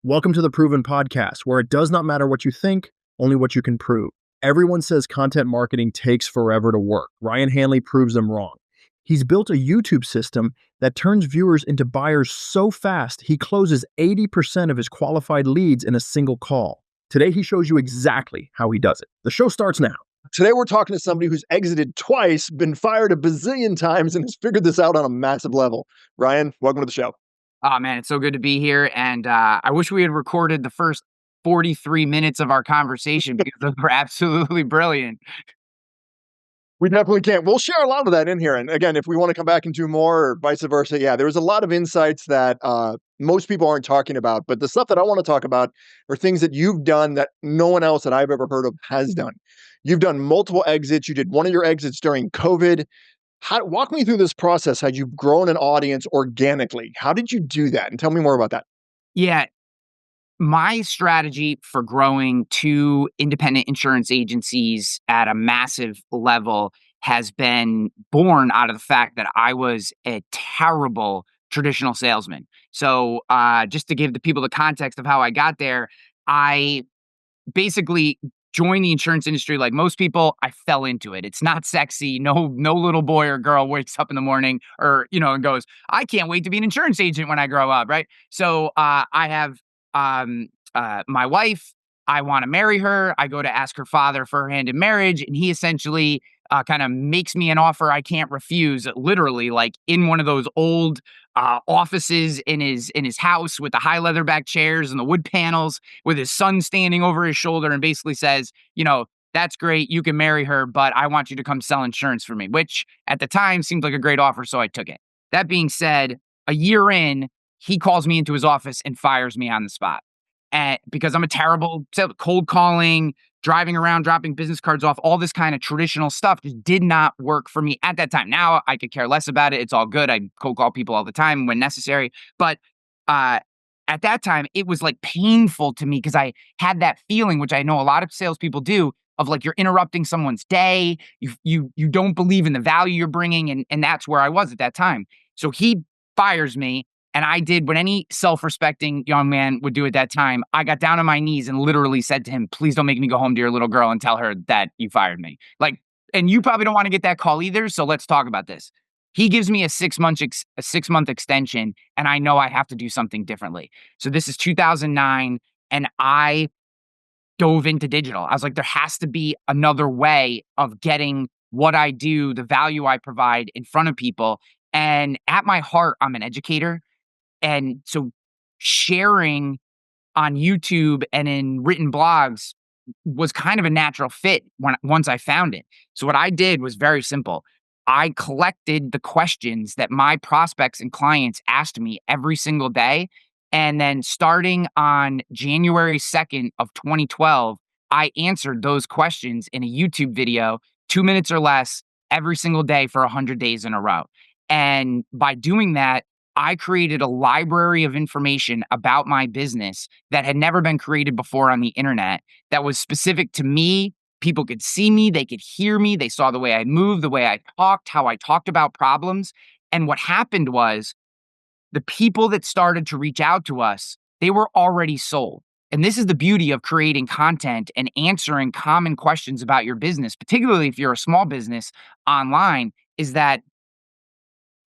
Welcome to the Proven Podcast, where it does not matter what you think, only what you can prove. Everyone says content marketing takes forever to work. Ryan Hanley proves them wrong. He's built a YouTube system that turns viewers into buyers so fast, he closes 80% of his qualified leads in a single call. Today, he shows you exactly how he does it. The show starts now. Today, we're talking to somebody who's exited twice, been fired a bazillion times, and has figured this out on a massive level. Ryan, welcome to the show. Oh, man, it's so good to be here. And I wish we had recorded the first 43 minutes of our conversation because those were absolutely brilliant. We definitely can. We'll share a lot of that in here. And again, if we want to come back and do more or vice versa, yeah, there was a lot of insights that most people aren't talking about. But the stuff that I want to talk about are things that you've done that no one else that I've ever heard of has done. You've done multiple exits. You did one of your exits during COVID. Walk me through this process. Had you grown an audience organically? How did you do that? And tell me more about that. Yeah. My strategy for growing two independent insurance agencies at a massive level has been born out of the fact that I was a terrible traditional salesman. So just to give the people the context of how I got there, I basically joined the insurance industry like most people. I fell into it. It's not sexy. No little boy or girl wakes up in the morning and goes, I can't wait to be an insurance agent when I grow up, right? So I have my wife. I want to marry her. I go to ask her father for her hand in marriage, and he essentially kind of makes me an offer I can't refuse, literally, like in one of those old offices in his house with the high leatherback chairs and the wood panels, with his son standing over his shoulder, and basically says, that's great, you can marry her, but I want you to come sell insurance for me, which at the time seemed like a great offer, so I took it. That being said, a year in, he calls me into his office and fires me on the spot. And because I'm a terrible cold calling, driving around, dropping business cards off, all this kind of traditional stuff just did not work for me at that time. Now I could care less about it. It's all good. I cold call people all the time when necessary. But at that time, it was like painful to me because I had that feeling, which I know a lot of salespeople do, of like you're interrupting someone's day. You don't believe in the value you're bringing. And that's where I was at that time. So he fires me. And I did what any self-respecting young man would do at that time. I got down on my knees and literally said to him, please don't make me go home to your little girl and tell her that you fired me. And you probably don't want to get that call either. So let's talk about this. He gives me a 6-month extension, and I know I have to do something differently. So this is 2009, and I dove into digital. I was like, there has to be another way of getting what I do, the value I provide in front of people. And at my heart, I'm an educator. And so sharing on YouTube and in written blogs was kind of a natural fit once I found it. So what I did was very simple. I collected the questions that my prospects and clients asked me every single day. And then starting on January 2nd of 2012, I answered those questions in a YouTube video, 2 minutes or less, every single day for 100 days in a row. And by doing that, I created a library of information about my business that had never been created before on the internet that was specific to me. People could see me, they could hear me, they saw the way I moved, the way I talked, how I talked about problems. And what happened was the people that started to reach out to us, they were already sold. And this is the beauty of creating content and answering common questions about your business, particularly if you're a small business online, is that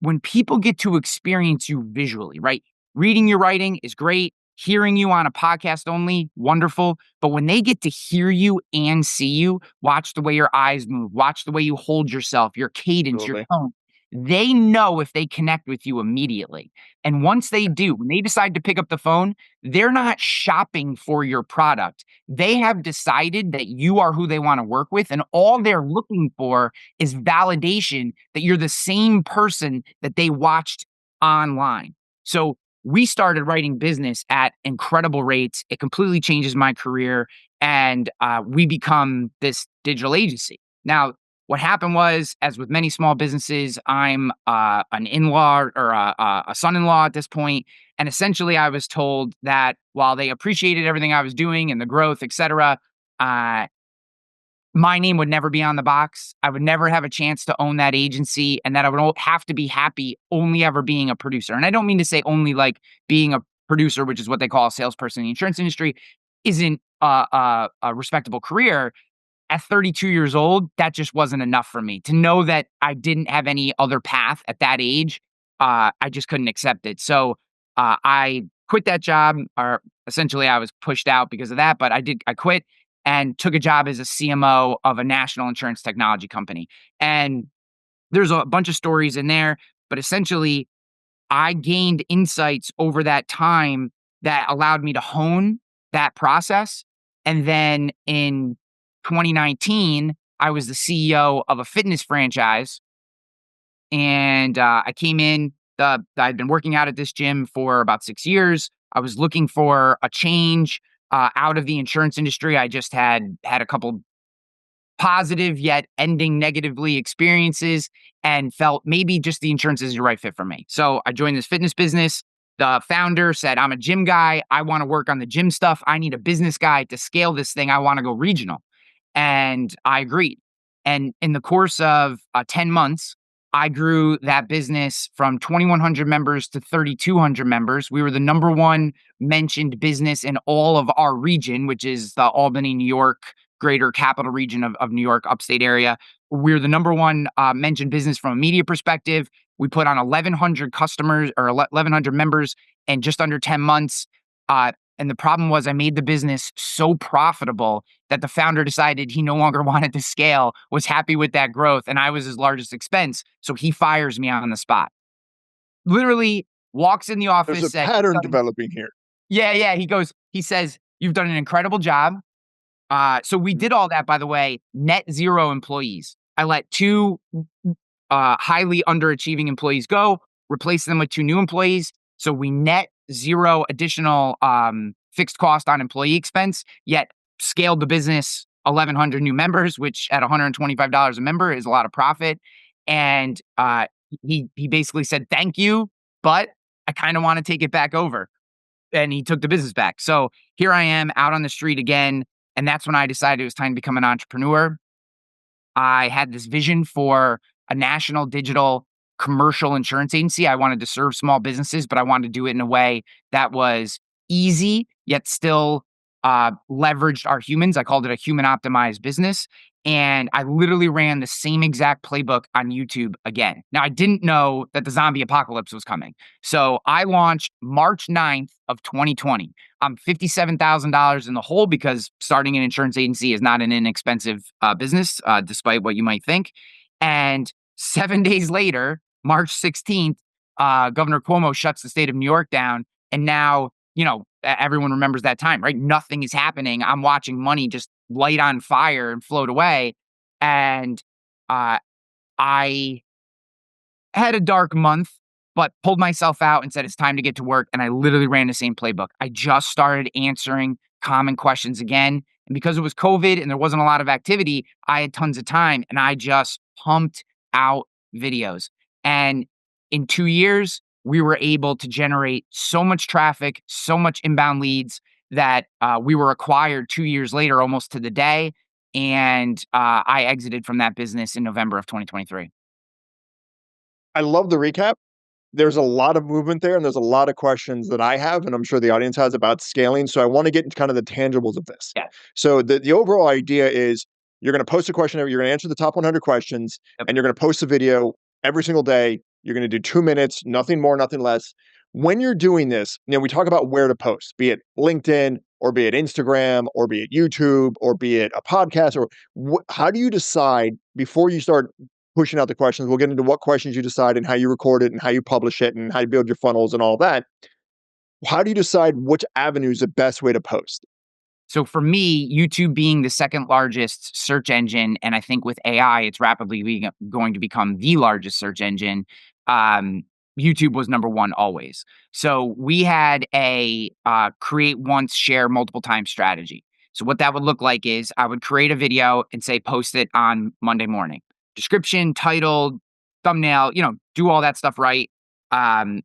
when people get to experience you visually, right? Reading your writing is great. Hearing you on a podcast only, wonderful. But when they get to hear you and see you, watch the way your eyes move, watch the way you hold yourself, your cadence, your tone, they know if they connect with you immediately. And once they do, when they decide to pick up the phone, they're not shopping for your product. They have decided that you are who they want to work with. And all they're looking for is validation that you're the same person that they watched online. So we started writing business at incredible rates. It completely changes my career. And we become this digital agency. Now, what happened was, as with many small businesses, I'm an in-law or a son-in-law at this point. And essentially, I was told that while they appreciated everything I was doing and the growth, et cetera, my name would never be on the box. I would never have a chance to own that agency, and that I would have to be happy only ever being a producer. And I don't mean to say only like being a producer, which is what they call a salesperson in the insurance industry, isn't a respectable career. At 32 years old, that just wasn't enough for me. To know that I didn't have any other path at that age, I just couldn't accept it. So I quit that job, or essentially I was pushed out because of that, but I quit and took a job as a CMO of a national insurance technology company. And there's a bunch of stories in there, but essentially I gained insights over that time that allowed me to hone that process. And then in 2019, I was the CEO of a fitness franchise. And I came in, I'd been working out at this gym for about 6 years. I was looking for a change out of the insurance industry. I just had a couple positive yet ending negatively experiences and felt maybe just the insurance isn't the right fit for me. So I joined this fitness business. The founder said, I'm a gym guy. I want to work on the gym stuff. I need a business guy to scale this thing. I want to go regional. And I agreed. And in the course of 10 months, I grew that business from 2,100 members to 3,200 members. We were the number one mentioned business in all of our region, which is the Albany, New York, greater capital region of New York, upstate area. We're the number one mentioned business from a media perspective. We put on 1,100 customers or 1,100 members in just under 10 months. And the problem was I made the business so profitable that the founder decided he no longer wanted to scale, was happy with that growth, and I was his largest expense. So he fires me on the spot. Literally walks in the office. There's a pattern developing here. Yeah. He says, you've done an incredible job. So we did all that, by the way, net zero employees. I let two highly underachieving employees go, replaced them with two new employees. So we net zero additional fixed cost on employee expense, yet scaled the business 1,100 new members, which at $125 a member is a lot of profit. And he basically said, thank you, but I kind of want to take it back over. And he took the business back. So here I am out on the street again. And that's when I decided it was time to become an entrepreneur. I had this vision for a national digital commercial insurance agency. I wanted to serve small businesses, but I wanted to do it in a way that was easy, yet still leveraged our humans. I called it a human optimized business. And I literally ran the same exact playbook on YouTube again. Now, I didn't know that the zombie apocalypse was coming. So I launched March 9th of 2020. I'm $57,000 in the hole because starting an insurance agency is not an inexpensive business, despite what you might think. And 7 days later, March 16th, Governor Cuomo shuts the state of New York down. And now, everyone remembers that time, right? Nothing is happening. I'm watching money just light on fire and float away. And I had a dark month, but pulled myself out and said, it's time to get to work. And I literally ran the same playbook. I just started answering common questions again. And because it was COVID and there wasn't a lot of activity, I had tons of time and I just pumped out videos. And in 2 years, we were able to generate so much traffic, so much inbound leads that we were acquired 2 years later, almost to the day. And I exited from that business in November of 2023. I love the recap. There's a lot of movement there, and there's a lot of questions that I have, and I'm sure the audience has about scaling. So I want to get into kind of the tangibles of this. Yeah. So the overall idea is you're going to post a question, you're going to answer the top 100 questions, Yep. and you're going to post a video every single day. You're going to do 2 minutes, nothing more, nothing less. When you're doing this, we talk about where to post, be it LinkedIn or be it Instagram or be it YouTube or be it a podcast, or how do you decide before you start pushing out the questions? We'll get into what questions you decide and how you record it and how you publish it and how you build your funnels and all that. How do you decide which avenue is the best way to post? So for me, YouTube being the second largest search engine, and I think with AI, it's rapidly going to become the largest search engine. YouTube was number one always. So we had a create once, share multiple times strategy. So what that would look like is I would create a video and say, post it on Monday morning. Description, title, thumbnail, do all that stuff right.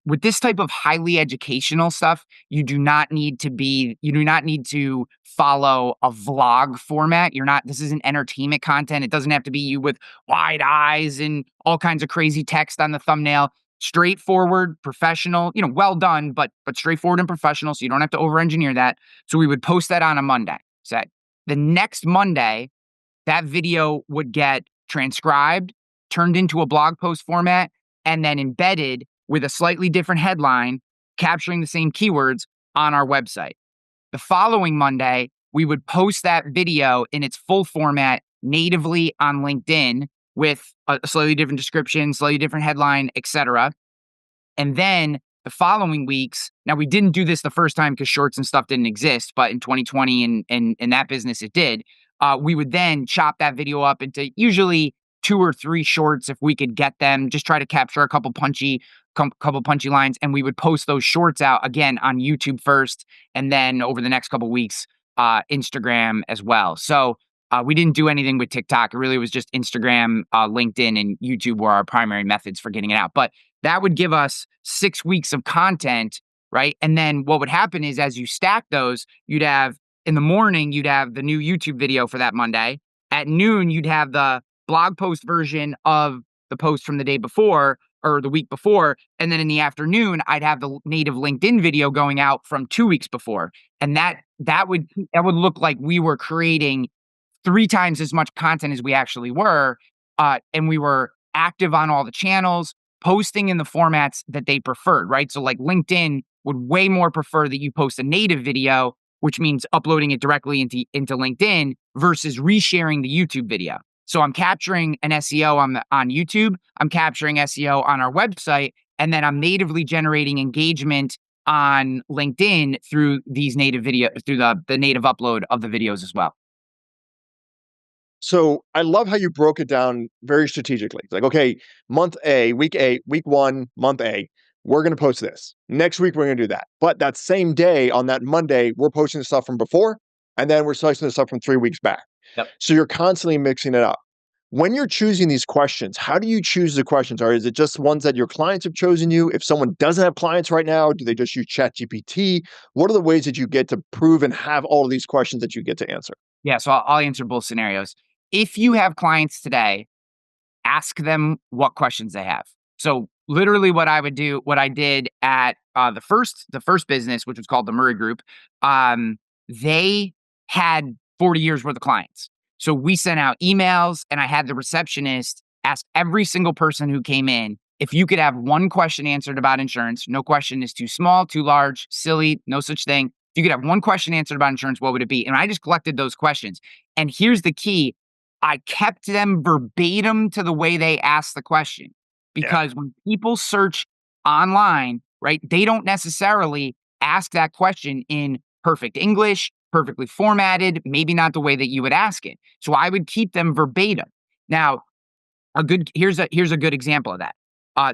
With this type of highly educational stuff, you do not need to follow a vlog format. This isn't entertainment content. It doesn't have to be you with wide eyes and all kinds of crazy text on the thumbnail. straightforward, professional, well done, but straightforward and professional, so you don't have to over-engineer that. So we would post that on a Monday. So the next Monday, that video would get transcribed, turned into a blog post format, and then embedded with a slightly different headline, capturing the same keywords on our website. The following Monday, we would post that video in its full format natively on LinkedIn with a slightly different description, slightly different headline, etc. And then the following weeks, now we didn't do this the first time because shorts and stuff didn't exist, but in 2020 and in that business it did. We would then chop that video up into usually 2 or 3 shorts if we could get them. Just try to capture a couple punchy lines, and we would post those shorts out again on YouTube first, and then over the next couple weeks, Instagram as well. So we didn't do anything with TikTok. It really was just Instagram, LinkedIn, and YouTube were our primary methods for getting it out. But that would give us 6 weeks of content, right? And then what would happen is as you stack those, you'd have in the morning, you'd have the new YouTube video for that Monday. At noon, you'd have the blog post version of the post from the day before or the week before. And then in the afternoon, I'd have the native LinkedIn video going out from 2 weeks before. And that would look like we were creating 3 times as much content as we actually were. And we were active on all the channels, posting in the formats that they preferred, right? So like LinkedIn would way more prefer that you post a native video, which means uploading it directly into LinkedIn versus resharing the YouTube video. So I'm capturing an SEO on YouTube, I'm capturing SEO on our website, and then I'm natively generating engagement on LinkedIn through these native through the native upload of the videos as well. So I love how you broke it down very strategically. It's like, okay, month A, week 1, month A, we're going to post this. Next week, we're going to do that. But that same day on that Monday, we're posting the stuff from before, and then we're posting the stuff from 3 weeks back. Yep. So you're constantly mixing it up. When you're choosing these questions, how do you choose the questions? Or is it just ones that your clients have chosen you? If someone doesn't have clients right now, do they just use ChatGPT? What are the ways that you get to prove and have all of these questions that you get to answer? Yeah, so I'll answer both scenarios. If you have clients today, ask them what questions they have. So literally what I did at the first business, which was called the Murray Group, they had 40 years worth of clients. So we sent out emails and I had the receptionist ask every single person who came in, if you could have one question answered about insurance, no question is too small, too large, silly, no such thing. If you could have one question answered about insurance, what would it be? And I just collected those questions. And here's the key. I kept them verbatim to the way they asked the question. Because when people search online, right, they don't necessarily ask that question in perfect English, perfectly formatted, maybe not the way that you would ask it. So I would keep them verbatim. Now, here's a good example of that.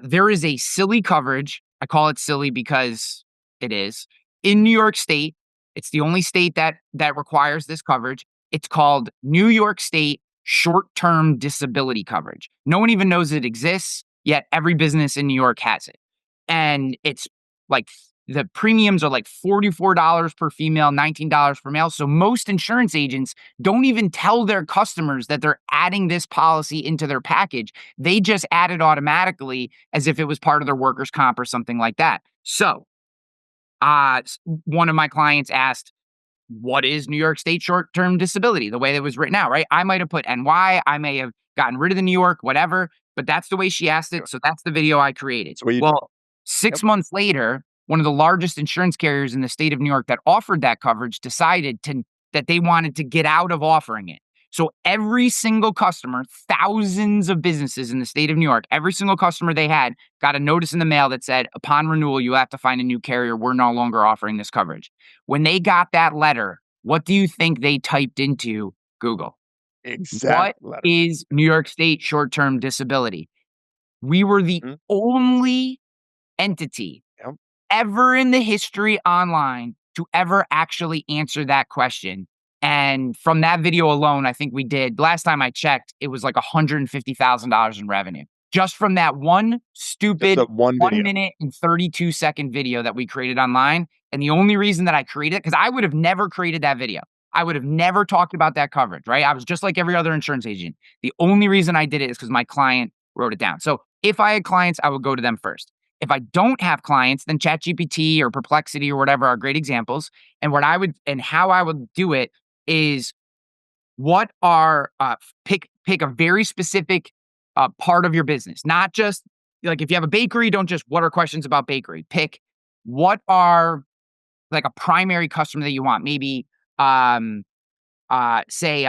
There is a silly coverage. I call it silly because it is. In New York State, it's the only state that requires this coverage. It's called New York State short-term disability coverage. No one even knows it exists, yet every business in New York has it. And it's like the premiums are like $44 per female, $19 per male. So most insurance agents don't even tell their customers that they're adding this policy into their package. They just add it automatically as if it was part of their workers' comp or something like that. So one of my clients asked, what is New York State short-term disability? The way that it was written out, right? I might have put NY, I may have gotten rid of the New York, whatever, but that's the way she asked it. So that's the video I created. Well, 6 months later, one of the largest insurance carriers in the state of New York that offered that coverage decided that they wanted to get out of offering it. So every single customer, thousands of businesses in the state of New York, every single customer they had got a notice in the mail that said, upon renewal, you have to find a new carrier. We're no longer offering this coverage. When they got that letter, what do you think they typed into Google? What is New York State short-term disability? We were the only entity ever in the history online to ever actually answer that question. And from that video alone, I think we did, last time I checked, it was like $150,000 in revenue. Just from that one stupid 1 minute and 32-second video that we created online. And the only reason that I created it, because I would have never created that video. I would have never talked about that coverage, right? I was just like every other insurance agent. The only reason I did it is because my client wrote it down. So if I had clients, I would go to them first. If I don't have clients, then ChatGPT or Perplexity or whatever are great examples. And how I would do it is what are pick a very specific part of your business, not just like if you have a bakery, don't just what are questions about bakery. Pick what are like a primary customer that you want. Maybe um, say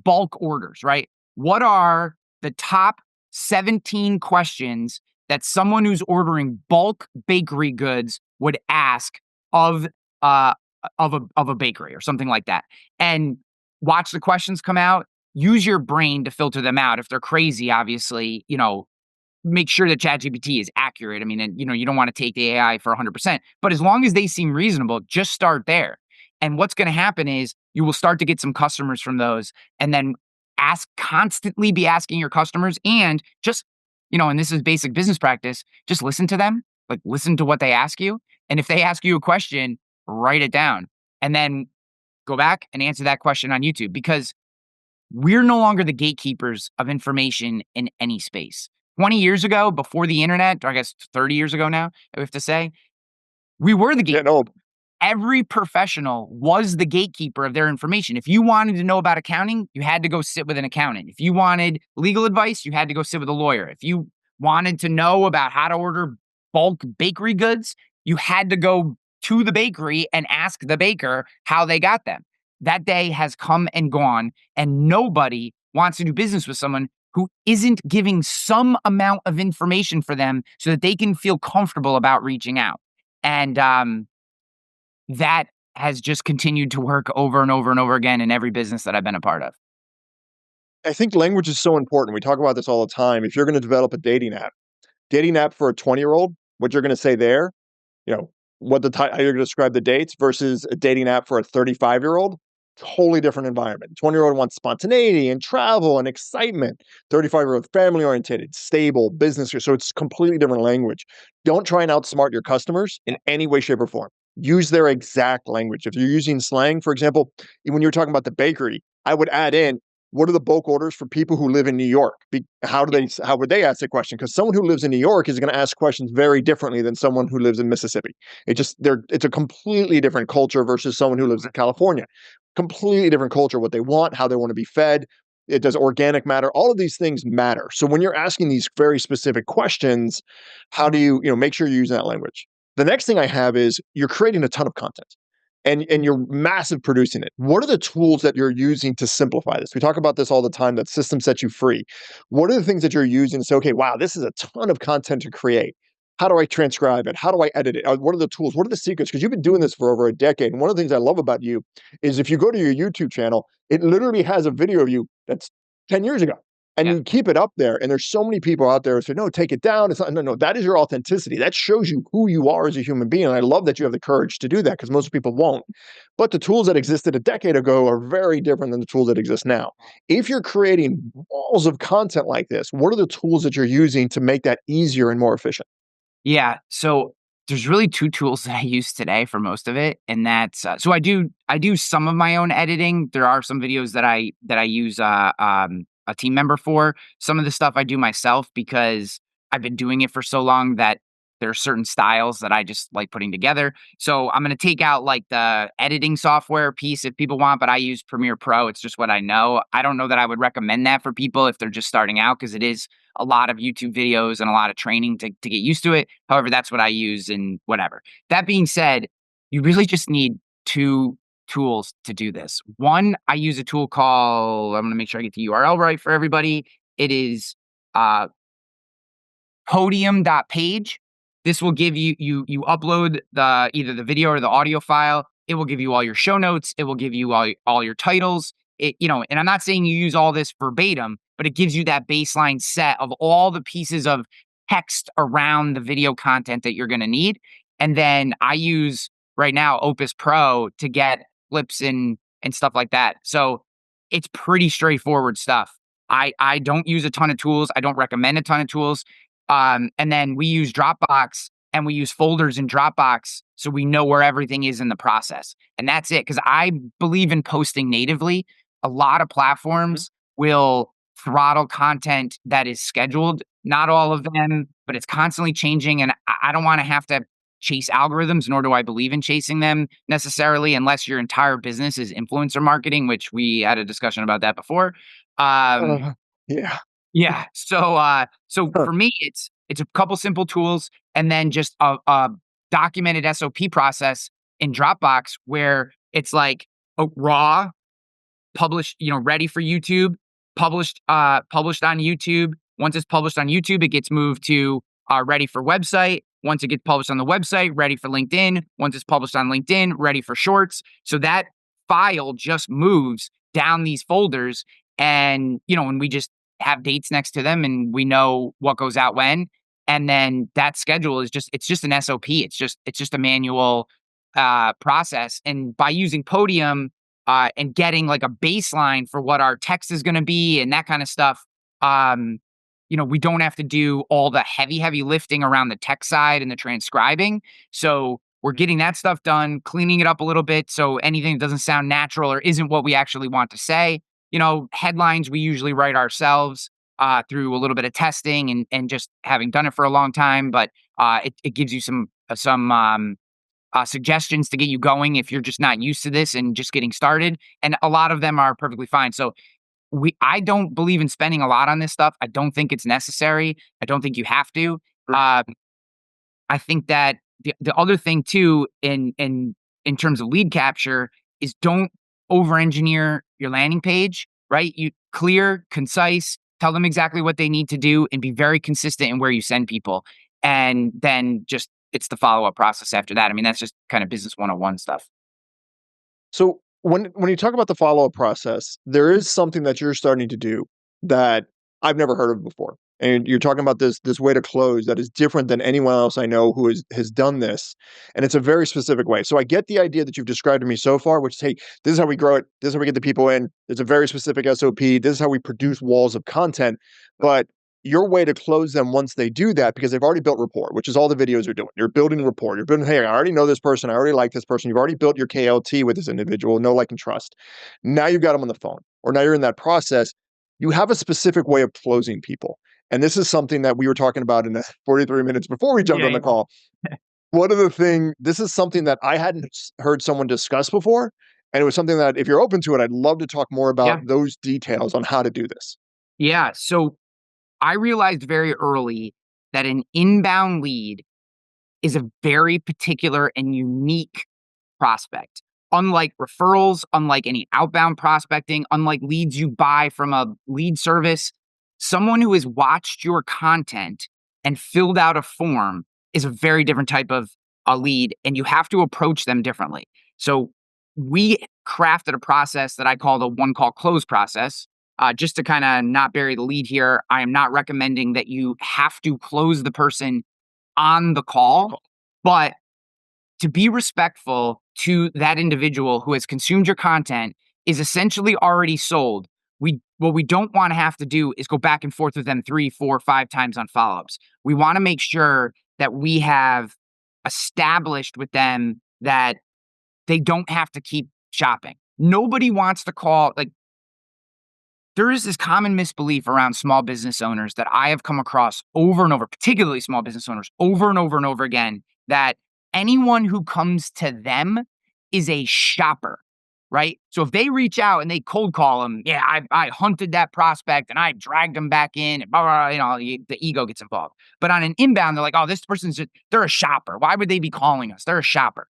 bulk orders, right? What are the top 17 questions that someone who's ordering bulk bakery goods would ask of uh of a bakery or something like that? And watch the questions come out. Use your brain to filter them out. If they're crazy, obviously, make sure that ChatGPT is accurate. I mean, and you don't want to take the AI for 100%, but as long as they seem reasonable, just start there. And what's going to happen is you will start to get some customers from those, and then constantly be asking your customers, and just, and this is basic business practice, just listen to them, like listen to what they ask you. And if they ask you a question, write it down and then go back and answer that question on YouTube, because we're no longer the gatekeepers of information in any space. 20 years ago, before the internet, or I guess 30 years ago now, we have to say, we were the gatekeeper. Yeah, no, Every professional was the gatekeeper of their information. If you wanted to know about accounting, you had to go sit with an accountant. If you wanted legal advice, you had to go sit with a lawyer. If you wanted to know about how to order bulk bakery goods, you had to go to the bakery and ask the baker how they got them. That day has come and gone, and nobody wants to do business with someone who isn't giving some amount of information for them so that they can feel comfortable about reaching out. And that has just continued to work over and over and over again in every business that I've been a part of. I think language is so important. We talk about this all the time. If you're going to develop a dating app for a 20-year-old, what you're going to say there, you know, how you're going to describe the dates versus a dating app for a 35-year-old, totally different environment. 20-year-old wants spontaneity and travel and excitement. 35-year-old family oriented, stable, business. So it's completely different language. Don't try and outsmart your customers in any way, shape, or form. Use their exact language. If you're using slang, for example, when you're talking about the bakery, I would add in, what are the bulk orders for people who live in New York? How would they ask the question? Because someone who lives in New York is going to ask questions very differently than someone who lives in Mississippi. It's a completely different culture versus someone who lives in California. Completely different culture, what they want, how they want to be fed. Does organic matter? All of these things matter. So when you're asking these very specific questions, how do you make sure you're using that language? The next thing I have is you're creating a ton of content. And you're massive producing it. What are the tools that you're using to simplify this? We talk about this all the time, that system sets you free. What are the things that you're using to say, okay, wow, this is a ton of content to create. How do I transcribe it? How do I edit it? What are the tools? What are the secrets? Because you've been doing this for over a decade. And one of the things I love about you is if you go to your YouTube channel, it literally has a video of you that's 10 years ago. And you keep it up there. And there's so many people out there who say, no, take it down. It's not, no, that is your authenticity. That shows you who you are as a human being. And I love that you have the courage to do that, because most people won't. But the tools that existed a decade ago are very different than the tools that exist now. If you're creating walls of content like this, what are the tools that you're using to make that easier and more efficient? Yeah. So there's really two tools that I use today for most of it, and that's so I do some of my own editing. There are some videos that I use a team member for. Some of the stuff I do myself because I've been doing it for so long that there are certain styles that I just like putting together. So I'm going to take out like the editing software piece if people want, but I use Premiere Pro. It's just what I know. I don't know that I would recommend that for people if they're just starting out, because it is a lot of YouTube videos and a lot of training to get used to it. However, that's what I use and whatever. That being said, you really just need two tools to do this. One, I use a tool called, I'm going to make sure I get the URL right for everybody. It is podium.page. This will give you upload either the video or the audio file. It will give you all your show notes. It will give you all your titles. And I'm not saying you use all this verbatim, but it gives you that baseline set of all the pieces of text around the video content that you're going to need. And then I use right now Opus Pro to get clips and stuff like that. So it's pretty straightforward stuff. I don't use a ton of tools. I don't recommend a ton of tools. And then we use Dropbox, and we use folders in Dropbox so we know where everything is in the process. And that's it. Because I believe in posting natively. A lot of platforms will throttle content that is scheduled not all of them, but it's constantly changing. And I don't want to have to chase algorithms, nor do I believe in chasing them necessarily, unless your entire business is influencer marketing, which we had a discussion about that before. Um, Uh, yeah. yeah. So Huh. for me, it's a couple simple tools and then just a documented SOP process in Dropbox where it's like a raw published, ready for YouTube, published on YouTube. Once it's published on YouTube, it gets moved to ready for website. Once it gets published on the website, ready for LinkedIn. Once it's published on LinkedIn, ready for Shorts. So that file just moves down these folders, and we just have dates next to them, and we know what goes out when. And then that schedule is just an SOP. It's just a manual process. And by using Podium and getting like a baseline for what our text is going to be and that kind of stuff. We don't have to do all the heavy lifting around the tech side and the transcribing. So we're getting that stuff done, cleaning it up a little bit. So anything that doesn't sound natural or isn't what we actually want to say, headlines we usually write ourselves through a little bit of testing and just having done it for a long time. But it gives you some suggestions to get you going if you're just not used to this and just getting started. And a lot of them are perfectly fine. So I don't believe in spending a lot on this stuff. I don't think it's necessary. I don't think you have to. Uh, I think that the other thing too, in terms of lead capture, is don't over engineer your landing page. Right? You clear, concise. Tell them exactly what they need to do, and be very consistent in where you send people. And then just it's the follow up process after that. I mean, that's just kind of business 101 stuff. So when you talk about the follow-up process, there is something that you're starting to do that I've never heard of before. And you're talking about this way to close that is different than anyone else I know who has done this. And it's a very specific way. So I get the idea that you've described to me so far, which is, hey, this is how we grow it. This is how we get the people in. It's a very specific SOP. This is how we produce walls of content. But your way to close them once they do that, because they've already built rapport, which is all the videos are doing. You're building rapport. You're building, hey, I already know this person. I already like this person. You've already built your KLT with this individual, know, like, and trust. Now you've got them on the phone, or now you're in that process. You have a specific way of closing people. And this is something that we were talking about in the 43 minutes before we jumped Yeah, on the call. This is something that I hadn't heard someone discuss before. And it was something that, if you're open to it, I'd love to talk more about yeah, those details on how to do this. yeah. So I realized very early that an inbound lead is a very particular and unique prospect. Unlike referrals, unlike any outbound prospecting, unlike leads you buy from a lead service, someone who has watched your content and filled out a form is a very different type of a lead, and you have to approach them differently. So we crafted a process that I call the one call close process. Just to kind of not bury the lead here, I am not recommending that you have to close the person on the call, but to be respectful to that individual who has consumed your content is essentially already sold. What we don't want to have to do is go back and forth with them 3, 4, 5 times on follow-ups. We want to make sure that we have established with them that they don't have to keep shopping. Nobody wants to call, like, there is this common misbelief around small business owners that I have come across over and over, particularly small business owners, over and over and over again, that anyone who comes to them is a shopper, right? So if they reach out and they cold call them, yeah, I hunted that prospect and I dragged them back in, and blah, blah, blah, the ego gets involved. But on an inbound, they're like, oh, this person's they're a shopper. Why would they be calling us? They're a shopper.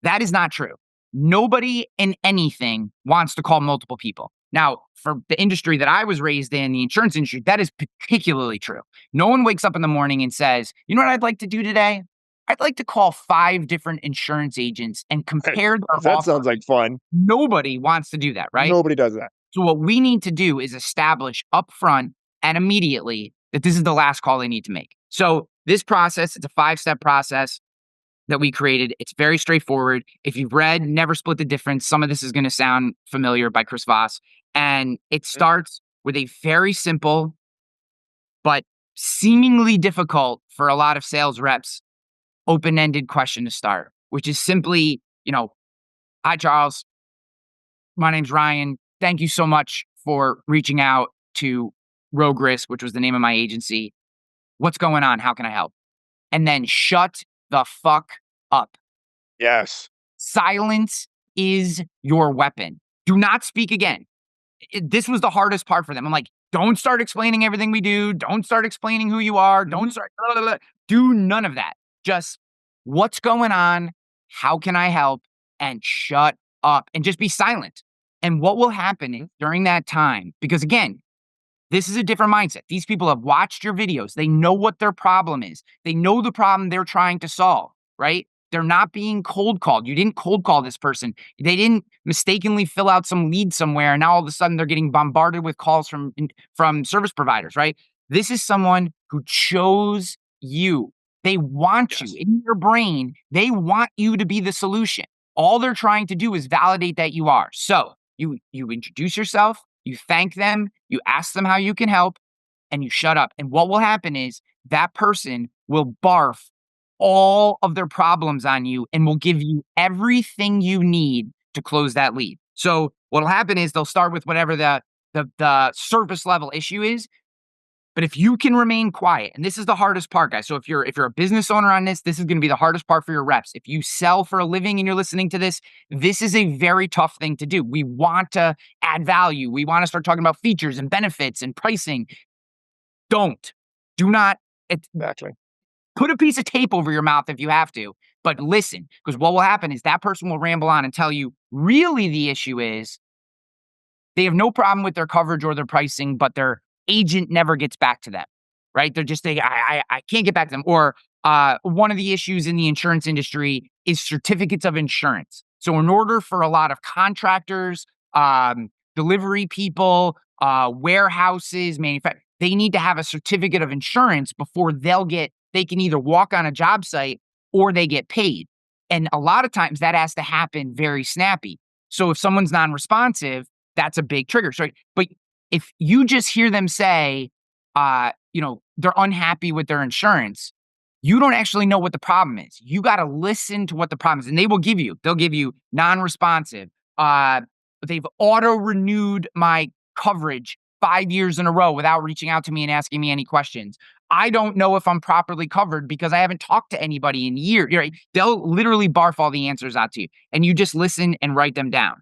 That is not true. Nobody in anything wants to call multiple people. Now, for the industry that I was raised in, the insurance industry, that is particularly true. No one wakes up in the morning and says, you know what I'd like to do today? I'd like to call 5 different insurance agents and compare their That offer. sounds like fun. Nobody wants to do that, right? Nobody does that. So what we need to do is establish upfront and immediately that this is the last call they need to make. So this process, it's a 5-step process that we created. It's very straightforward. If you've read Never Split the Difference, some of this is going to sound familiar by Chris Voss. And it starts with a very simple, but seemingly difficult for a lot of sales reps, open-ended question to start, which is simply, hi, Charles. My name's Ryan. Thank you so much for reaching out to Rogue Risk, which was the name of my agency. What's going on? How can I help? And then shut the fuck up. Yes. Silence is your weapon. Do not speak again. This was the hardest part for them. I'm like, don't start explaining everything we do. Don't start explaining who you are. Don't start. Blah, blah, blah. Do none of that. Just what's going on? How can I help? And shut up and just be silent. And what will happen is during that time, because again, this is a different mindset. These people have watched your videos. They know what their problem is. They know the problem they're trying to solve, right? They're not being cold called. You didn't cold call this person. They didn't mistakenly fill out some lead somewhere and now all of a sudden they're getting bombarded with calls from service providers, right? This is someone who chose you. They want you in your brain. They want you to be the solution. All they're trying to do is validate that you are. So you introduce yourself, you thank them, you ask them how you can help, and you shut up. And what will happen is that person will barf all of their problems on you and will give you everything you need to close that lead. So what'll happen is they'll start with whatever the surface level issue is. But if you can remain quiet, and this is the hardest part, guys. So if you're a business owner on this is going to be the hardest part for your reps. If you sell for a living and you're listening to this is a very tough thing to do. We want to add value. We want to start talking about features and benefits and pricing. Do not. Exactly. Put a piece of tape over your mouth if you have to, but listen, because what will happen is that person will ramble on and tell you really the issue is they have no problem with their coverage or their pricing, but their agent never gets back to them, right? They're just saying, I can't get back to them. Or one of the issues in the insurance industry is certificates of insurance. So in order for a lot of contractors, delivery people, warehouses, manufacturers, they need to have a certificate of insurance before they can either walk on a job site or they get paid. And a lot of times that has to happen very snappy. So if someone's non-responsive, that's a big trigger. So, but if you just hear them say, they're unhappy with their insurance, you don't actually know what the problem is. You got to listen to what the problem is. And they'll give you non-responsive. They've auto-renewed my coverage 5 years in a row without reaching out to me and asking me any questions. I don't know if I'm properly covered because I haven't talked to anybody in years. Right? They'll literally barf all the answers out to you. And you just listen and write them down.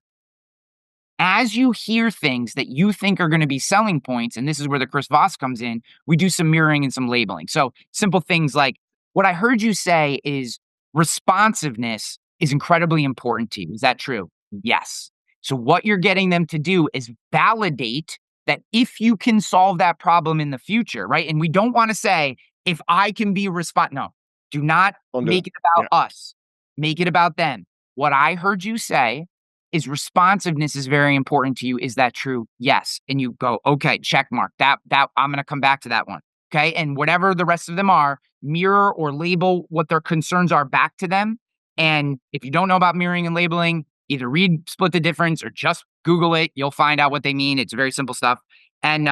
As you hear things that you think are going to be selling points, and this is where the Chris Voss comes in, we do some mirroring and some labeling. So simple things like, what I heard you say is responsiveness is incredibly important to you. Is that true? Yes. So what you're getting them to do is validate that if you can solve that problem in the future, right? And we don't want to say, if I can be no, do not make it about us. Make it about them. What I heard you say is responsiveness is very important to you. Is that true? Yes. And you go, okay, check mark. That I'm going to come back to that one. Okay. And whatever the rest of them are, mirror or label what their concerns are back to them. And if you don't know about mirroring and labeling, either read Split the Difference or just Google it. You'll find out what they mean. It's very simple stuff. And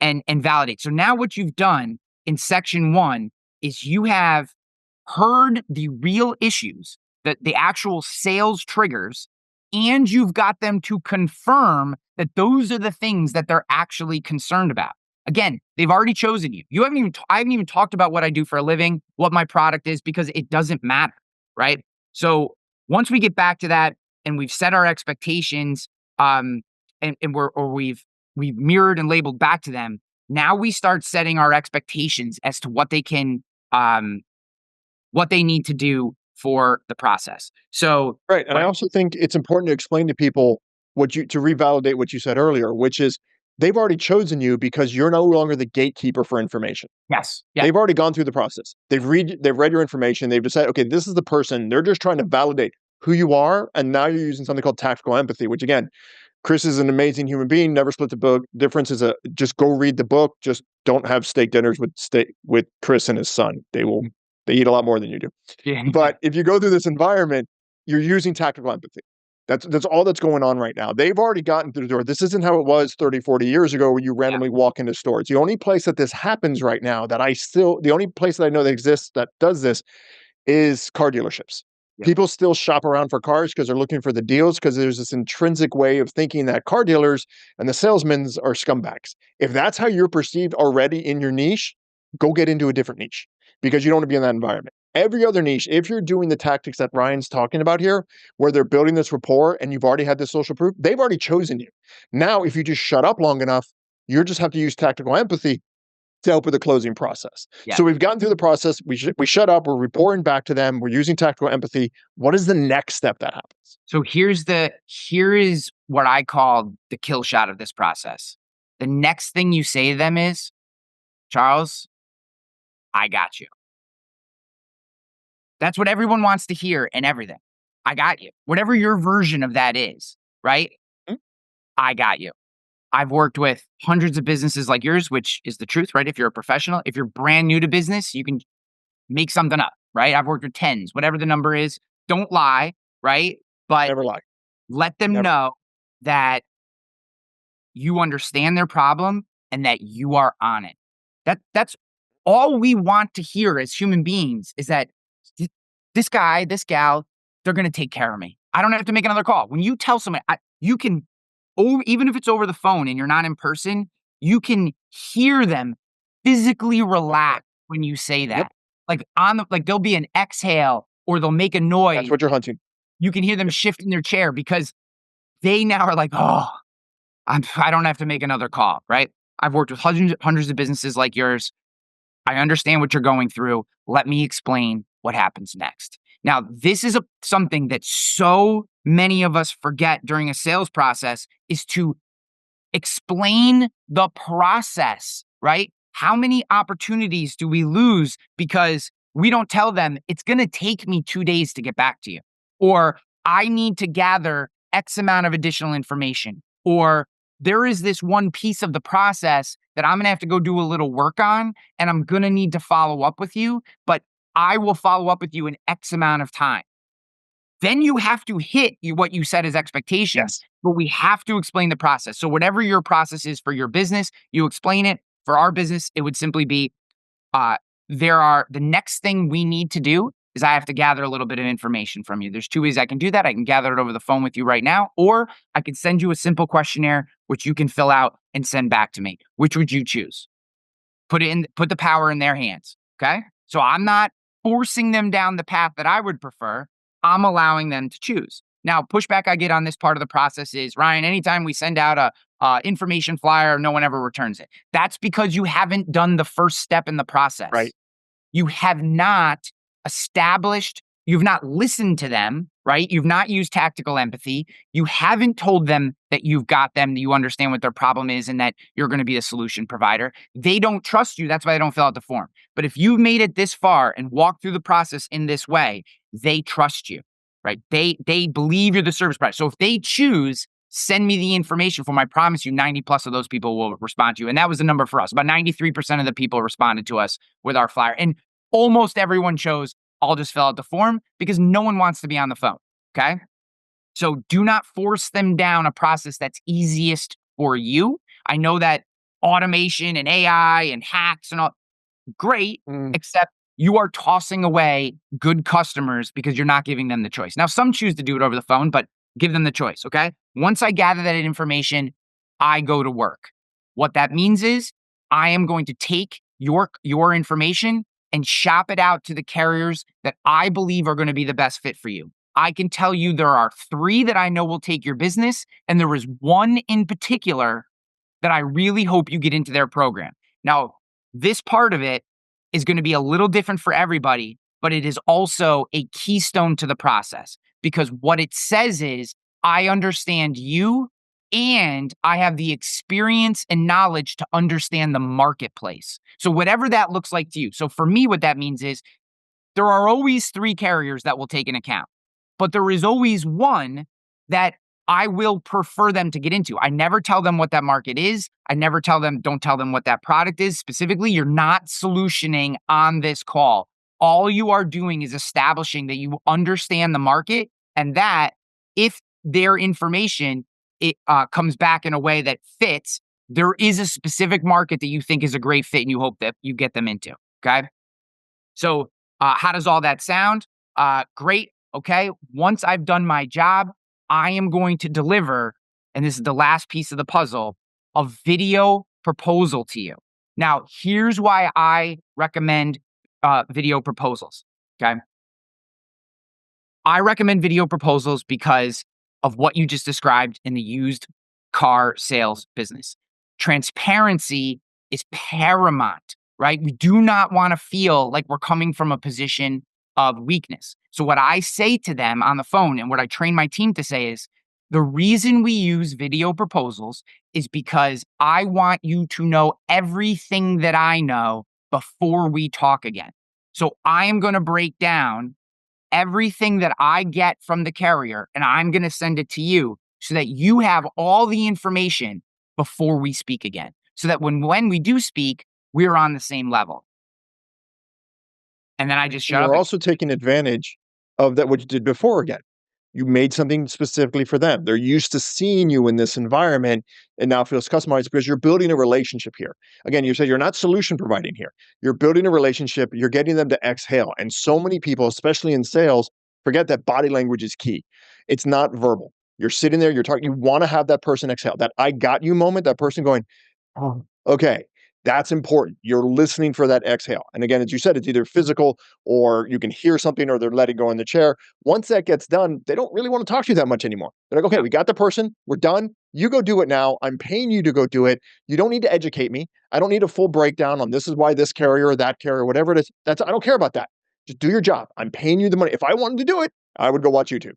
validate. So now what you've done in section 1 is you have heard the real issues, the actual sales triggers, and you've got them to confirm that those are the things that they're actually concerned about. Again, they've already chosen you. I haven't even talked about what I do for a living, what my product is, because it doesn't matter, right? So once we get back to that and we've set our expectations, we've mirrored and labeled back to them, now we start setting our expectations as to what they can, what they need to do for the process. So right. And I also think it's important to explain to people to revalidate what you said earlier, which is they've already chosen you because you're no longer the gatekeeper for information. Yes. Yeah. They've already gone through the process. They've read your information. They've decided, okay, this is the person. They're just trying to validate who you are. And now you're using something called tactical empathy, which again, Chris is an amazing human being, never split the book. Difference is just go read the book. Just don't have steak dinners with Chris and his son. They eat a lot more than you do. Yeah. But if you go through this environment, you're using tactical empathy. That's all that's going on right now. They've already gotten through the door. This isn't how it was 30, 40 years ago where you randomly walk into stores. The only place that this happens right now the only place that I know that exists that does this is car dealerships. Yep. People still shop around for cars because they're looking for the deals, because there's this intrinsic way of thinking that car dealers and the salesmen are scumbags. If that's how you're perceived already in your niche, go get into a different niche, because you don't want to be in that environment. Every other niche, if you're doing the tactics that Ryan's talking about here, where they're building this rapport and you've already had this social proof, they've already chosen you. Now, if you just shut up long enough, you just have to use tactical empathy to help with the closing process. Yeah. So we've gotten through the process. We shut up. We're reporting back to them. We're using tactical empathy. What is the next step that happens? So here is what I call the kill shot of this process. The next thing you say to them is, Charles, I got you. That's what everyone wants to hear and everything. I got you. Whatever your version of that is, right? Mhm. I got you. I've worked with hundreds of businesses like yours, which is the truth, right? If you're a professional, if you're brand new to business, you can make something up, right? I've worked with tens, whatever the number is. Don't lie, right? But Never lie. let them Never. know that you understand their problem and that you are on it. That's all we want to hear as human beings, is that this guy, this gal, they're going to take care of me. I don't have to make another call. When you tell someone, you can, even if it's over the phone and you're not in person, you can hear them physically relax when you say that. Yep. Like there'll be an exhale or they'll make a noise. That's what you're hunting. You can hear them shift in their chair because they now are like, oh, I don't have to make another call, right? I've worked with hundreds of businesses like yours. I understand what you're going through. Let me explain what happens next. Now, this is something that so many of us forget during a sales process, is to explain the process, right? How many opportunities do we lose because we don't tell them it's going to take me 2 days to get back to you, or I need to gather X amount of additional information, or there is this one piece of the process that I'm going to have to go do a little work on, and I'm going to need to follow up with you, but I will follow up with you in X amount of time. Then you have to hit what you set as expectations, Yes. but we have to explain the process. So whatever your process is for your business, you explain it. For our business, it would simply be, the next thing we need to do is I have to gather a little bit of information from you. There's 2 ways I can do that. I can gather it over the phone with you right now, or I can send you a simple questionnaire, which you can fill out and send back to me. Which would you choose? Put the power in their hands. Okay. So I'm not forcing them down the path that I would prefer. I'm allowing them to choose. Now, pushback I get on this part of the process is, Ryan, anytime we send out a information flyer, no one ever returns it. That's because you haven't done the first step in the process. Right. You have not you've not listened to them, right? You've not used tactical empathy. You haven't told them that you've got them, that you understand what their problem is, and that you're going to be a solution provider. They don't trust you. That's why they don't fill out the form. But if you've made it this far and walked through the process in this way, they trust you, right? They believe you're the service provider. So if they choose, send me the information form, I promise you 90 plus of those people will respond to you. And that was the number for us. About 93% of the people responded to us with our flyer. And almost everyone chose, I'll just fill out the form, because no one wants to be on the phone. Okay. So do not force them down a process that's easiest for you. I know that automation and AI and hacks and all, great, except you are tossing away good customers because you're not giving them the choice. Now, some choose to do it over the phone, but give them the choice. Okay. Once I gather that information, I go to work. What that means is I am going to take your information and shop it out to the carriers that I believe are going to be the best fit for you. I can tell you there are 3 that I know will take your business, and there is one in particular that I really hope you get into their program. Now, this part of it is going to be a little different for everybody, but it is also a keystone to the process, because what it says is, I understand you and I have the experience and knowledge to understand the marketplace. So whatever that looks like to you. So for me, what that means is there are always 3 carriers that will take an account, but there is always one that I will prefer them to get into. I never tell them what that market is. I never don't tell them what that product is specifically. You're not solutioning on this call. All you are doing is establishing that you understand the market, and that if their information comes back in a way that fits, there is a specific market that you think is a great fit and you hope that you get them into. Okay. So how does all that sound? Great. Okay. Once I've done my job, I am going to deliver, and this is the last piece of the puzzle, a video proposal to you. Now, here's why I recommend video proposals. Okay. I recommend video proposals because of what you just described in the used car sales business. Transparency is paramount, right? We do not want to feel like we're coming from a position of weakness. So, what I say to them on the phone and what I train my team to say is the reason we use video proposals is because I want you to know everything that I know before we talk again. So, I am going to break down everything that I get from the carrier, and I'm going to send it to you so that you have all the information before we speak again. So that when we do speak, we're on the same level. And then I just shut up. You're also taking advantage of that, what you did before again. You made something specifically for them. They're used to seeing you in this environment and now feels customized because you're building a relationship here. Again, you said you're not solution providing here. You're building a relationship. You're getting them to exhale. And so many people, especially in sales, forget that body language is key. It's not verbal. You're sitting there, you're talking, you want to have that person exhale, that I got you moment, that person going, oh, okay. That's important. You're listening for that exhale. And again, as you said, it's either physical or you can hear something or they're letting go in the chair. Once that gets done, they don't really want to talk to you that much anymore. They're like, okay, we got the person. We're done. You go do it now. I'm paying you to go do it. You don't need to educate me. I don't need a full breakdown on this is why this carrier or that carrier, whatever it is. I don't care about that. Just do your job. I'm paying you the money. If I wanted to do it, I would go watch YouTube.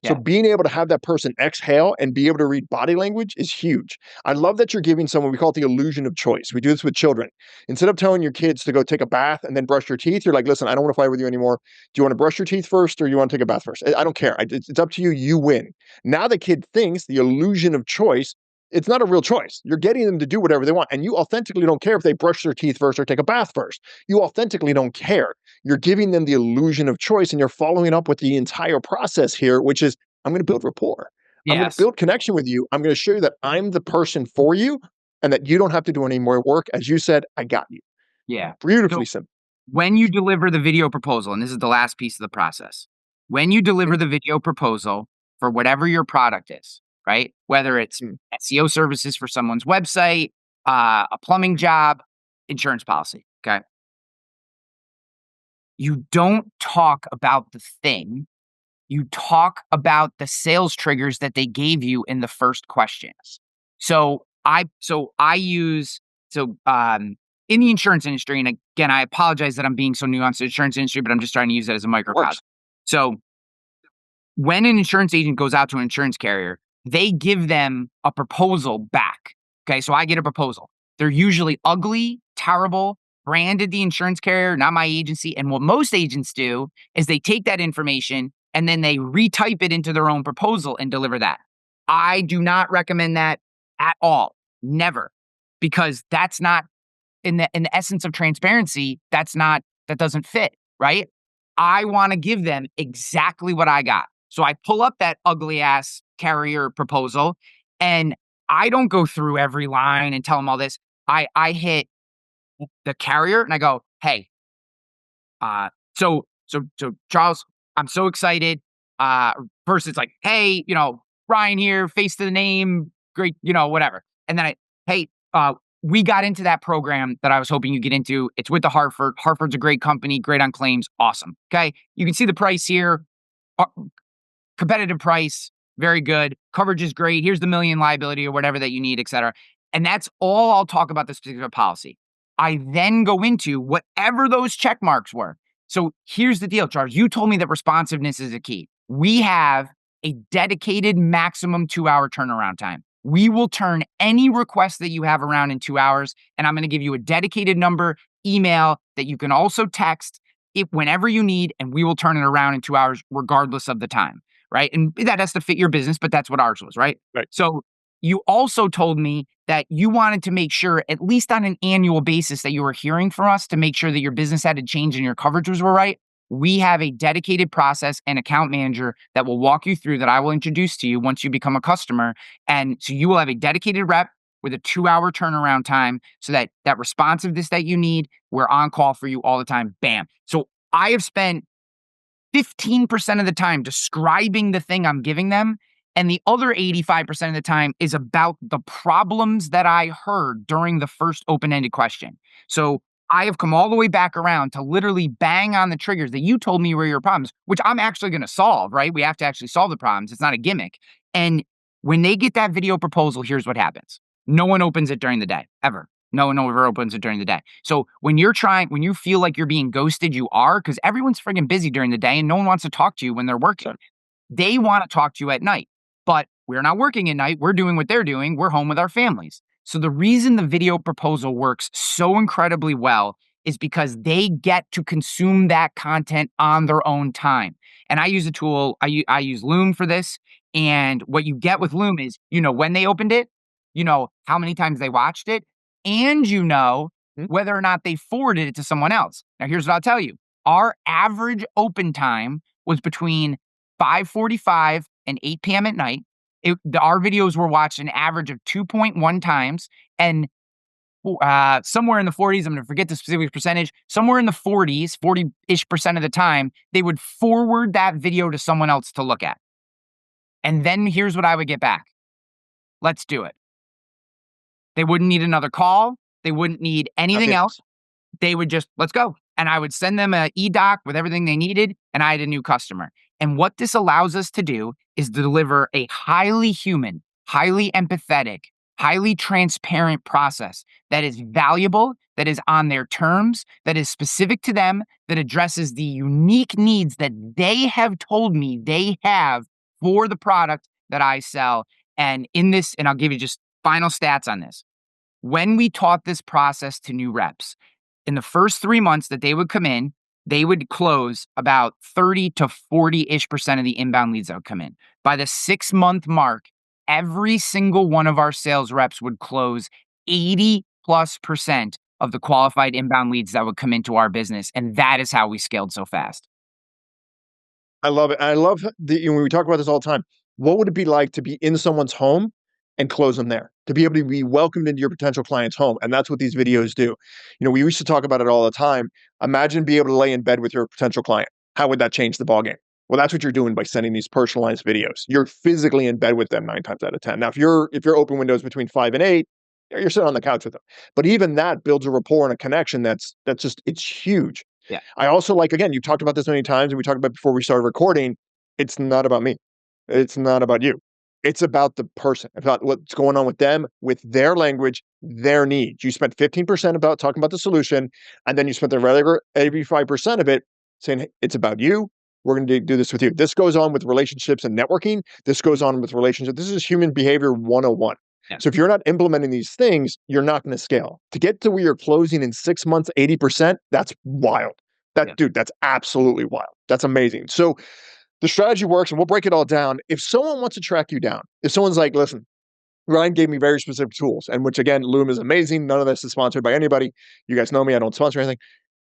So being able to have that person exhale and be able to read body language is huge. I love that you're giving someone, we call it the illusion of choice. We do this with children. Instead of telling your kids to go take a bath and then brush your teeth, you're like, listen, I don't want to fight with you anymore. Do you want to brush your teeth first or you want to take a bath first? I don't care. It's up to you. You win. Now the kid thinks the illusion of choice, it's not a real choice. You're getting them to do whatever they want. And you authentically don't care if they brush their teeth first or take a bath first. You authentically don't care. You're giving them the illusion of choice and you're following up with the entire process here, which is I'm going to build rapport. I'm going to build connection with you. I'm going to show you that I'm the person for you and that you don't have to do any more work. As you said, I got you. Yeah. Beautifully simple. When you deliver the video proposal, and this is the last piece of the process, when you deliver the video proposal for whatever your product is, right? Whether it's SEO services for someone's website, a plumbing job, insurance policy, okay? You don't talk about the thing. You talk about the sales triggers that they gave you in the first questions. In the insurance industry, and again, I apologize that I'm being so nuanced in the insurance industry, but I'm just trying to use it as a microcosm. So when an insurance agent goes out to an insurance carrier, they give them a proposal back. Okay, so I get a proposal. They're usually ugly, terrible, branded the insurance carrier, not my agency. And what most agents do is they take that information and then they retype it into their own proposal and deliver that. I do not recommend that at all. Never. Because that's not in the essence of transparency, that doesn't fit, right? I want to give them exactly what I got. So I pull up that ugly ass carrier proposal and I don't go through every line and tell them all this. I hit the carrier and I go, hey, so Charles, I'm so excited. First it's like, hey, Ryan here, face to the name, great, whatever. And then we got into that program that I was hoping you get into. It's with the Hartford. Hartford's a great company, great on claims, awesome. Okay, you can see the price here, competitive price, very good. Coverage is great. Here's the million liability or whatever that you need, et cetera. And that's all I'll talk about this particular policy. I then go into whatever those check marks were. So here's the deal, Charles. You told me that responsiveness is a key. We have a dedicated maximum 2-hour turnaround time. We will turn any request that you have around in 2 hours, and I'm going to give you a dedicated number, email that you can also text it whenever you need, and we will turn it around in 2 hours regardless of the time, right? And that has to fit your business, but that's what ours was, right? Right. So you also told me that you wanted to make sure, at least on an annual basis, that you were hearing from us to make sure that your business had to change and your coverages were right. We have a dedicated process and account manager that will walk you through that I will introduce to you once you become a customer. And so you will have a dedicated rep with a 2-hour turnaround time so that responsiveness that you need, we're on call for you all the time. Bam. So I have spent 15% of the time describing the thing I'm giving them. And the other 85% of the time is about the problems that I heard during the first open-ended question. So I have come all the way back around to literally bang on the triggers that you told me were your problems, which I'm actually going to solve, right? We have to actually solve the problems. It's not a gimmick. And when they get that video proposal, here's what happens. No one opens it during the day, ever. No one ever opens it during the day. So when you feel like you're being ghosted, you are, because everyone's friggin' busy during the day and no one wants to talk to you when they're working. They want to talk to you at night, but we're not working at night. We're doing what they're doing. We're home with our families. So the reason the video proposal works so incredibly well is because they get to consume that content on their own time. And I use a tool, I use Loom for this. And what you get with Loom is, when they opened it, how many times they watched it, and whether or not they forwarded it to someone else. Now, here's what I'll tell you. Our average open time was between 5:45 and 8 p.m. at night. Our videos were watched an average of 2.1 times, and somewhere in the 40s, I'm going to forget the specific percentage, somewhere in the 40-ish percent of the time, they would forward that video to someone else to look at. And then here's what I would get back. Let's do it. They wouldn't need another call. They wouldn't need anything else. They would just, let's go. And I would send them an e-doc with everything they needed, and I had a new customer. And what this allows us to do is deliver a highly human, highly empathetic, highly transparent process that is valuable, that is on their terms, that is specific to them, that addresses the unique needs that they have told me they have for the product that I sell. And I'll give you just final stats on this. When we taught this process to new reps, in the first 3 months that they would come in, they would close about 30 to 40-ish% of the inbound leads that would come in. By the 6-month mark, every single one of our sales reps would close 80+% of the qualified inbound leads that would come into our business. And that is how we scaled so fast. I love it. I love when we talk about this all the time. What would it be like to be in someone's home and close them there, to be able to be welcomed into your potential client's home? And that's what these videos do. We used to talk about it all the time. Imagine being able to lay in bed with your potential client. How would that change the ballgame? Well, that's what you're doing by sending these personalized videos. You're physically in bed with them 9 times out of 10. Now, if your open window is between 5 and 8, you're sitting on the couch with them. But even that builds a rapport and a connection it's huge. Yeah. I also again, you've talked about this many times, and we talked about before we started recording, it's not about me. It's not about you. It's about the person, about what's going on with them, with their language, their needs. You spent 15% about talking about the solution, and then you spent the other 85% of it saying, hey, it's about you. We're going to do this with you. This goes on with relationships and networking. This goes on with relationships. This is human behavior 101. Yeah. So if you're not implementing these things, you're not going to scale. To get to where you're closing in 6 months, 80%, that's wild. Dude, that's absolutely wild. That's amazing. So the strategy works, and we'll break it all down. If someone wants to track you down, if someone's like, listen, Ryan gave me very specific tools, and which again, Loom is amazing. None of this is sponsored by anybody. You guys know me. I don't sponsor anything.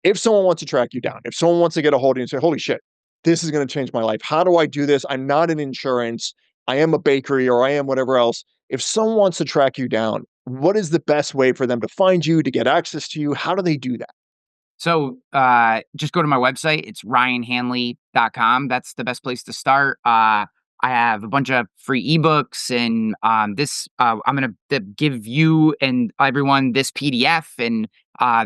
If someone wants to track you down, if someone wants to get a hold of you and say, holy shit, this is going to change my life. How do I do this? I'm not in insurance. I am a bakery, or I am whatever else. If someone wants to track you down, what is the best way for them to find you, to get access to you? How do they do that? So just go to my website. It's ryanhanley.com. That's the best place to start. I have a bunch of free ebooks, and I'm going to give you and everyone this PDF, and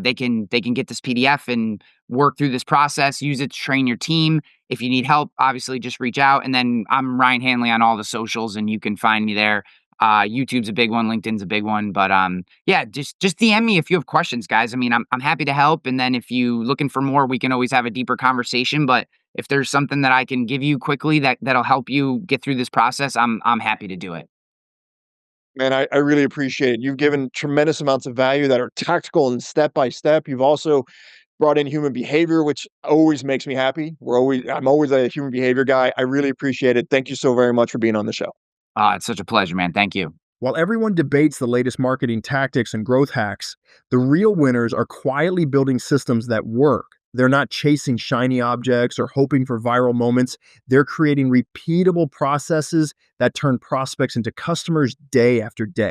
they can get this PDF and work through this process, use it to train your team. If you need help, obviously just reach out. And then I'm Ryan Hanley on all the socials, and you can find me there. YouTube's a big one, LinkedIn's a big one, but yeah, just DM me if you have questions, guys. I mean, I'm happy to help. And then if you looking for more, we can always have a deeper conversation. But if there's something that I can give you quickly that'll help you get through this process, I'm happy to do it. Man, I really appreciate it. You've given tremendous amounts of value that are tactical and step by step. You've also brought in human behavior, which always makes me happy. I'm always a human behavior guy. I really appreciate it. Thank you so very much for being on the show. It's such a pleasure, man. Thank you. While everyone debates the latest marketing tactics and growth hacks, the real winners are quietly building systems that work. They're not chasing shiny objects or hoping for viral moments. They're creating repeatable processes that turn prospects into customers day after day.